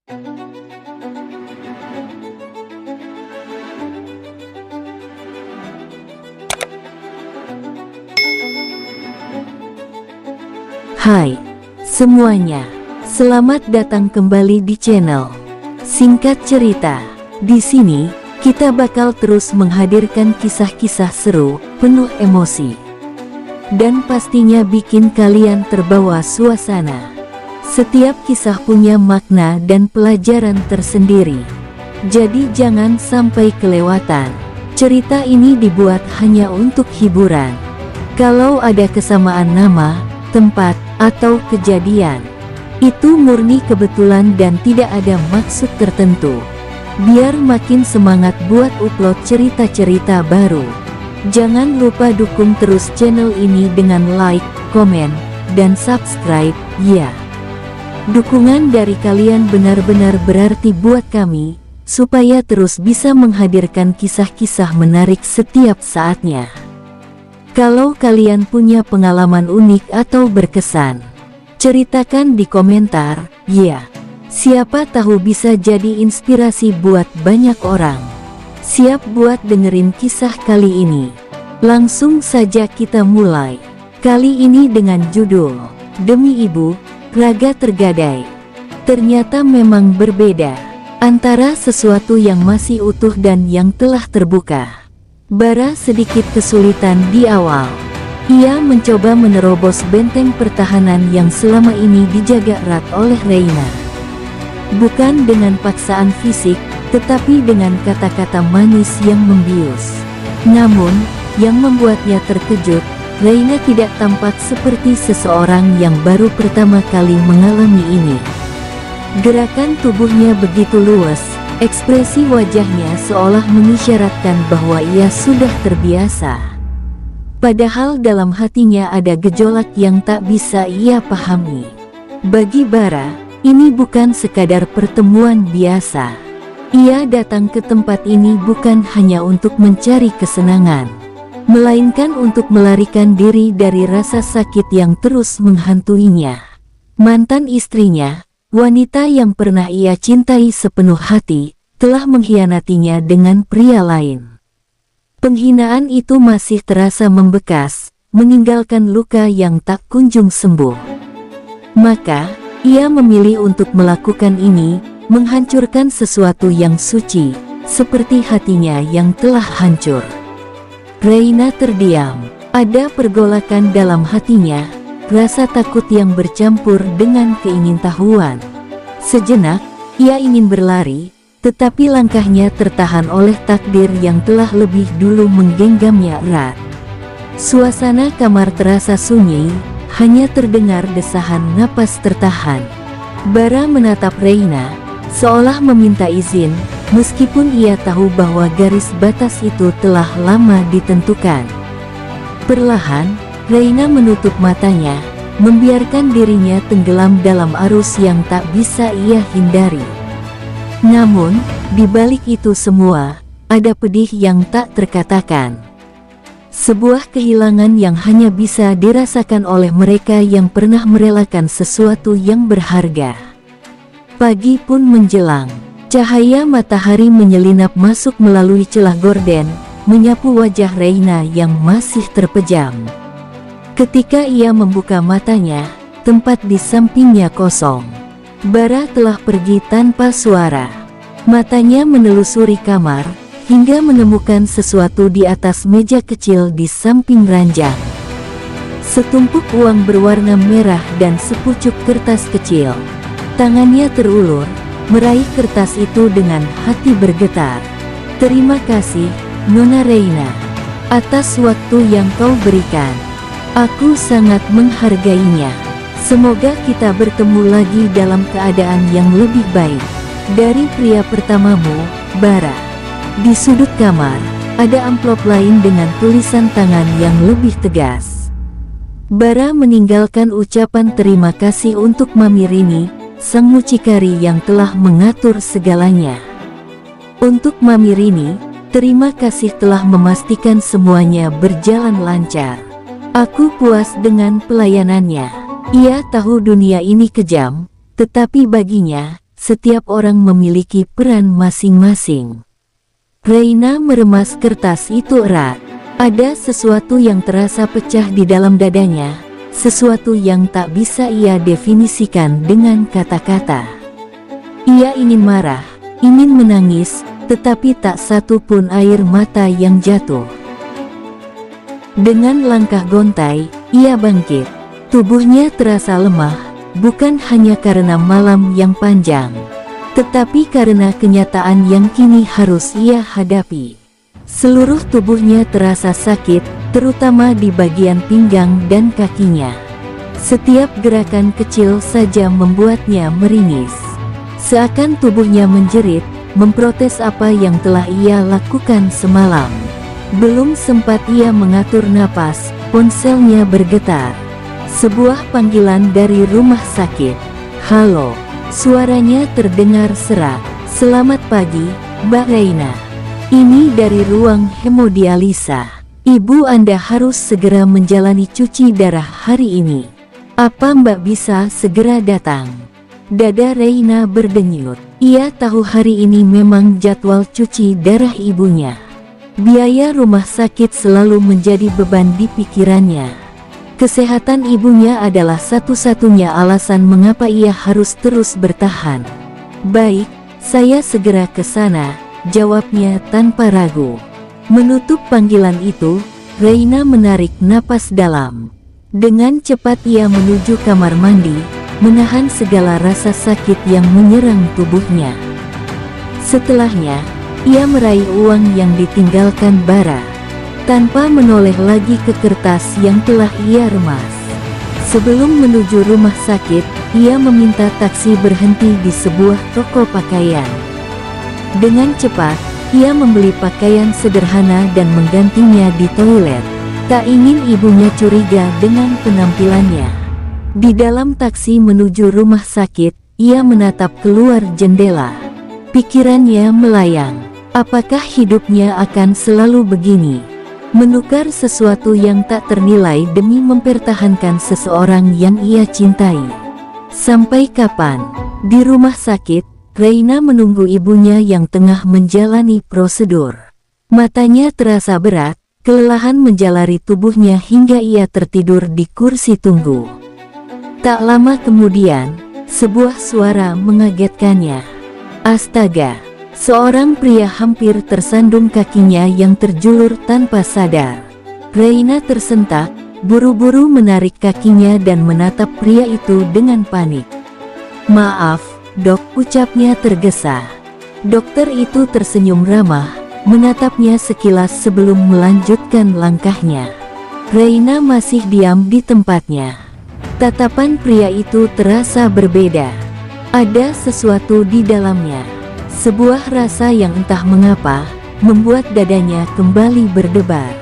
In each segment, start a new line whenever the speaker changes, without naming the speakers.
Hai semuanya, selamat datang kembali di channel Singkat Cerita. Di sini kita bakal terus menghadirkan kisah-kisah seru, penuh emosi, dan pastinya bikin kalian terbawa suasana. Setiap kisah punya makna dan pelajaran tersendiri, jadi jangan sampai kelewatan. Cerita ini dibuat hanya untuk hiburan. Kalau ada kesamaan nama, tempat, atau kejadian, itu murni kebetulan dan tidak ada maksud tertentu. Biar makin semangat buat upload cerita-cerita baru. Jangan lupa dukung terus channel ini dengan like, komen, dan subscribe, ya. Dukungan dari kalian benar-benar berarti buat kami, supaya terus bisa menghadirkan kisah-kisah menarik setiap saatnya. Kalau kalian punya pengalaman unik atau berkesan, ceritakan di komentar, ya. Siapa tahu bisa jadi inspirasi buat banyak orang. Siap buat dengerin kisah kali ini? Langsung saja kita mulai. Kali ini dengan judul, Demi Ibu, Raga Tergadai. Ternyata memang berbeda antara sesuatu yang masih utuh dan yang telah terbuka. Bara sedikit kesulitan di awal. Ia mencoba menerobos benteng pertahanan yang selama ini dijaga erat oleh Reina. Bukan dengan paksaan fisik, tetapi dengan kata-kata manis yang membius. Namun, yang membuatnya terkejut, Reina tidak tampak seperti seseorang yang baru pertama kali mengalami ini. Gerakan tubuhnya begitu luas. Ekspresi wajahnya seolah mengisyaratkan bahwa ia sudah terbiasa. Padahal dalam hatinya ada gejolak yang tak bisa ia pahami. Bagi Bara, ini bukan sekadar pertemuan biasa. Ia datang ke tempat ini bukan hanya untuk mencari kesenangan, melainkan untuk melarikan diri dari rasa sakit yang terus menghantuinya. Mantan istrinya, wanita yang pernah ia cintai sepenuh hati, telah mengkhianatinya dengan pria lain. Penghinaan itu masih terasa membekas, meninggalkan luka yang tak kunjung sembuh. Maka, ia memilih untuk melakukan ini, menghancurkan sesuatu yang suci, seperti hatinya yang telah hancur. Reina terdiam. Ada pergolakan dalam hatinya, rasa takut yang bercampur dengan keingintahuan. Sejenak, ia ingin berlari, tetapi langkahnya tertahan oleh takdir yang telah lebih dulu menggenggamnya erat. Suasana kamar terasa sunyi, hanya terdengar desahan napas tertahan. Bara menatap Reina, seolah meminta izin, meskipun ia tahu bahwa garis batas itu telah lama ditentukan. Perlahan, Reina menutup matanya, membiarkan dirinya tenggelam dalam arus yang tak bisa ia hindari. Namun, di balik itu semua, ada pedih yang tak terkatakan. Sebuah kehilangan yang hanya bisa dirasakan oleh mereka yang pernah merelakan sesuatu yang berharga. Pagi pun menjelang, cahaya matahari menyelinap masuk melalui celah gorden, menyapu wajah Reina yang masih terpejam. Ketika ia membuka matanya, tempat di sampingnya kosong. Bara telah pergi tanpa suara. Matanya menelusuri kamar, hingga menemukan sesuatu di atas meja kecil di samping ranjang. Setumpuk uang berwarna merah dan sepucuk kertas kecil. Tangannya terulur, meraih kertas itu dengan hati bergetar. Terima kasih, Nona Reina, atas waktu yang kau berikan. Aku sangat menghargainya. Semoga kita bertemu lagi dalam keadaan yang lebih baik. Dari pria pertamamu, Bara. Di sudut kamar, ada amplop lain dengan tulisan tangan yang lebih tegas. Bara meninggalkan ucapan terima kasih untuk Mami Rini, sang mucikari yang telah mengatur segalanya. Untuk Mami Rini, terima kasih telah memastikan semuanya berjalan lancar. Aku puas dengan pelayanannya. Ia tahu dunia ini kejam, tetapi baginya, setiap orang memiliki peran masing-masing. Reina meremas kertas itu erat. Ada sesuatu yang terasa pecah di dalam dadanya, sesuatu yang tak bisa ia definisikan dengan kata-kata. Ia ingin marah, ingin menangis, tetapi tak satu pun air mata yang jatuh. Dengan langkah gontai, ia bangkit. Tubuhnya terasa lemah, bukan hanya karena malam yang panjang, tetapi karena kenyataan yang kini harus ia hadapi. Seluruh tubuhnya terasa sakit, terutama di bagian pinggang dan kakinya. Setiap gerakan kecil saja membuatnya meringis. Seakan tubuhnya menjerit, memprotes apa yang telah ia lakukan semalam. Belum sempat ia mengatur napas, ponselnya bergetar. Sebuah panggilan dari rumah sakit. "Halo," suaranya terdengar serak. "Selamat pagi, Mbak Reina. Ini dari ruang hemodialisa. Ibu Anda harus segera menjalani cuci darah hari ini. Apa Mbak bisa segera datang?" Dada Reina berdenyut. Ia tahu hari ini memang jadwal cuci darah ibunya. Biaya rumah sakit selalu menjadi beban di pikirannya. Kesehatan ibunya adalah satu-satunya alasan mengapa ia harus terus bertahan. "Baik, saya segera ke sana," jawabnya tanpa ragu. Menutup panggilan itu, Reina menarik napas dalam. Dengan cepat ia menuju kamar mandi, menahan segala rasa sakit yang menyerang tubuhnya. Setelahnya, ia meraih uang yang ditinggalkan Bara, tanpa menoleh lagi ke kertas yang telah ia remas. Sebelum menuju rumah sakit, ia meminta taksi berhenti di sebuah toko pakaian. Dengan cepat, ia membeli pakaian sederhana dan menggantinya di toilet. Tak ingin ibunya curiga dengan penampilannya. Di dalam taksi menuju rumah sakit, ia menatap keluar jendela. Pikirannya melayang. Apakah hidupnya akan selalu begini? Menukar sesuatu yang tak ternilai demi mempertahankan seseorang yang ia cintai. Sampai kapan? Di rumah sakit, Reina menunggu ibunya yang tengah menjalani prosedur. Matanya terasa berat, kelelahan menjalari tubuhnya hingga ia tertidur di kursi tunggu. Tak lama kemudian, sebuah suara mengagetkannya. Astaga! Seorang pria hampir tersandung kakinya yang terjulur tanpa sadar. Reina tersentak, buru-buru menarik kakinya dan menatap pria itu dengan panik. "Maaf, Dok," ucapnya tergesa. Dokter itu tersenyum ramah, menatapnya sekilas sebelum melanjutkan langkahnya. Reina masih diam di tempatnya. Tatapan pria itu terasa berbeda. Ada sesuatu di dalamnya. Sebuah rasa yang entah mengapa, membuat dadanya kembali berdebar.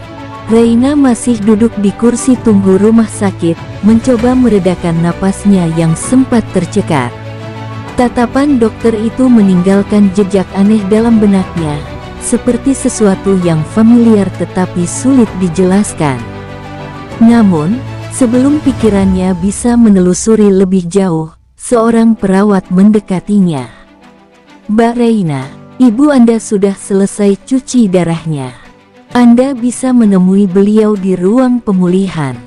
Reina masih duduk di kursi tunggu rumah sakit, mencoba meredakan napasnya yang sempat tercekat. Tatapan dokter itu meninggalkan jejak aneh dalam benaknya, seperti sesuatu yang familiar tetapi sulit dijelaskan. Namun, sebelum pikirannya bisa menelusuri lebih jauh, seorang perawat mendekatinya. "Mbak Reina, ibu Anda sudah selesai cuci darahnya. Anda bisa menemui beliau di ruang pemulihan."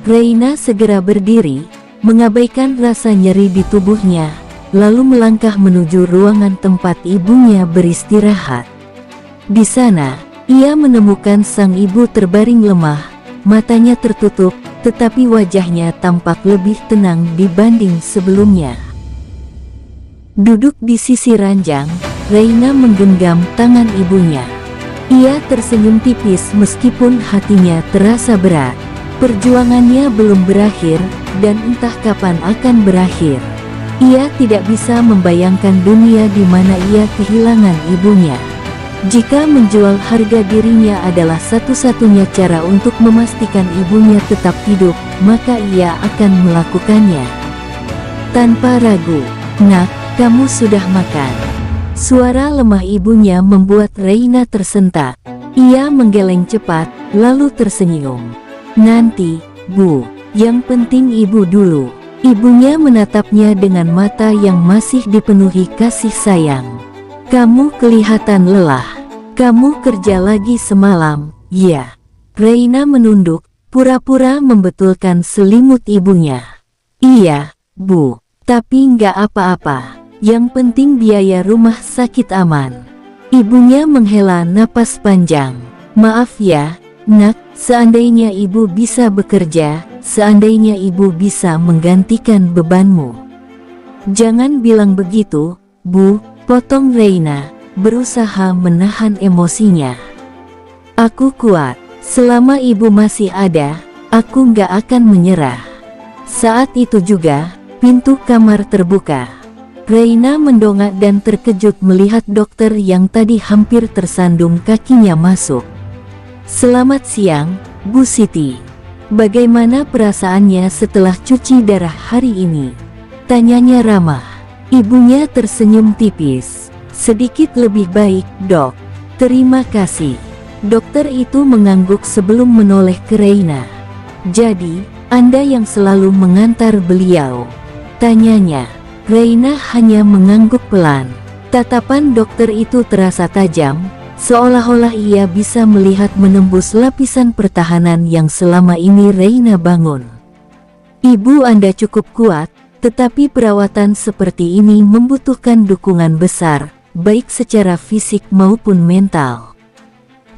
Reina segera berdiri, mengabaikan rasa nyeri di tubuhnya, lalu melangkah menuju ruangan tempat ibunya beristirahat. Di sana, ia menemukan sang ibu terbaring lemah, matanya tertutup, tetapi wajahnya tampak lebih tenang dibanding sebelumnya. Duduk di sisi ranjang, Reina menggenggam tangan ibunya. Ia tersenyum tipis meskipun hatinya terasa berat. Perjuangannya belum berakhir, dan entah kapan akan berakhir. Ia tidak bisa membayangkan dunia di mana ia kehilangan ibunya. Jika menjual harga dirinya adalah satu-satunya cara untuk memastikan ibunya tetap hidup, maka ia akan melakukannya. Tanpa ragu, "Nak, kamu sudah makan?" Suara lemah ibunya membuat Reina tersentak. Ia menggeleng cepat, lalu tersenyum. "Nanti, Bu. Yang penting ibu dulu." Ibunya menatapnya dengan mata yang masih dipenuhi kasih sayang. "Kamu kelihatan lelah. Kamu kerja lagi semalam, ya?" Reina menunduk, pura-pura membetulkan selimut ibunya. "Iya, Bu. Tapi nggak apa-apa. Yang penting biaya rumah sakit aman." Ibunya menghela napas panjang. "Maaf ya, Nak, seandainya ibu bisa bekerja, seandainya ibu bisa menggantikan bebanmu." "Jangan bilang begitu, Bu," potong Reina, berusaha menahan emosinya. "Aku kuat. Selama ibu masih ada, aku nggak akan menyerah." Saat itu juga, pintu kamar terbuka. Reina mendongak dan terkejut melihat dokter yang tadi hampir tersandung kakinya masuk. "Selamat siang, Bu Siti. Bagaimana perasaannya setelah cuci darah hari ini?" tanyanya ramah. Ibunya tersenyum tipis. "Sedikit lebih baik, Dok. Terima kasih." Dokter itu mengangguk sebelum menoleh ke Reina. "Jadi, Anda yang selalu mengantar beliau?" tanyanya. Reina hanya mengangguk pelan. Tatapan dokter itu terasa tajam, seolah-olah ia bisa melihat menembus lapisan pertahanan yang selama ini Reina bangun. "Ibu Anda cukup kuat, tetapi perawatan seperti ini membutuhkan dukungan besar, baik secara fisik maupun mental.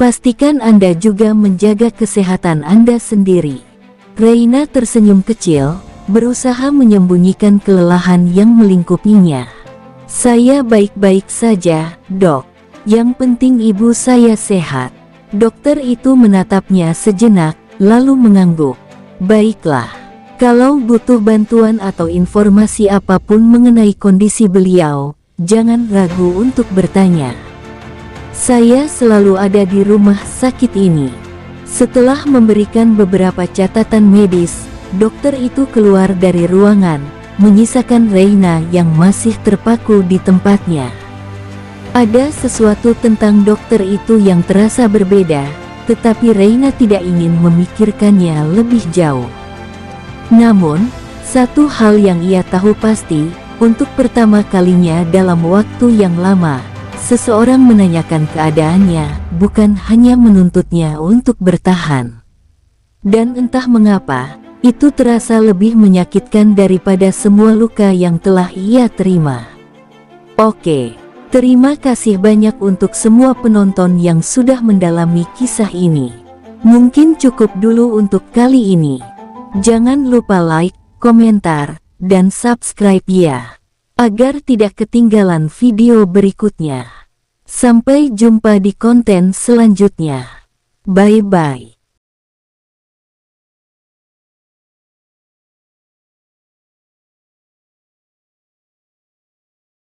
Pastikan Anda juga menjaga kesehatan Anda sendiri." Reina tersenyum kecil, berusaha menyembunyikan kelelahan yang melingkupinya. "Saya baik-baik saja, Dok. Yang penting ibu saya sehat." Dokter itu menatapnya sejenak, lalu mengangguk. "Baiklah. Kalau butuh bantuan atau informasi apapun mengenai kondisi beliau, jangan ragu untuk bertanya. Saya selalu ada di rumah sakit ini." Setelah memberikan beberapa catatan medis, dokter itu keluar dari ruangan, menyisakan Reina yang masih terpaku di tempatnya. Ada sesuatu tentang dokter itu yang terasa berbeda, tetapi Reina tidak ingin memikirkannya lebih jauh. Namun, satu hal yang ia tahu pasti, untuk pertama kalinya dalam waktu yang lama, seseorang menanyakan keadaannya, bukan hanya menuntutnya untuk bertahan. Dan entah mengapa, itu terasa lebih menyakitkan daripada semua luka yang telah ia terima. Oke, terima kasih banyak untuk semua penonton yang sudah mendalami kisah ini. Mungkin cukup dulu untuk kali ini. Jangan lupa like, komentar, dan subscribe ya, agar tidak ketinggalan video berikutnya. Sampai jumpa di konten selanjutnya. Bye-bye.